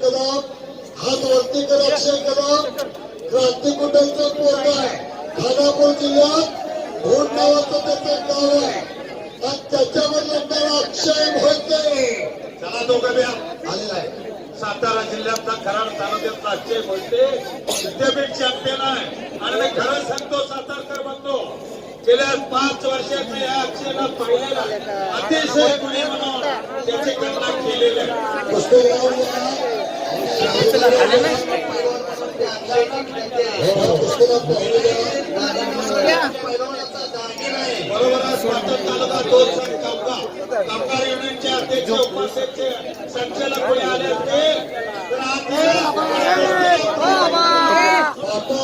कदम, हात वरती कर अक्षय कदम, क्रांतिकुटांचा पोरगा आहे. खानापूर जिल्ह्यात भोर नावाचं त्याचं गाव आहे आणि त्याच्यावर लढणारा अक्षय मोहिते. चला दोघं बी आलेला आहे. सातारा जिल्ह्यातला कराड तालुक्यातला अक्षय मोहिते विद्यापीठ चॅम्पियन आहे आणि मी खरं सांगतो सातारकर बंधू, गेल्या 5 वर्षात मी या अक्षयला पाहिलेला अतिशय गुणी म्हणून त्याची गणना केलेली आहे. बरोबरच पाटण तालुका 2 संघ कामगार युनियनचे अध्यक्ष उपाध्यक्ष संचालक कोणी आले असते तर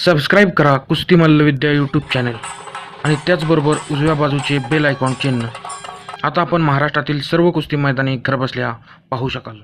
सबस्क्राईब करा कुस्ती मल्लविद्या यूट्यूब चॅनल आणि त्याचबरोबर उजव्या बाजूचे बेल आयकॉन चिन्ह. आता आपण महाराष्ट्रातील सर्व कुस्ती मैदाने घरबसल्या पाहू शकाल.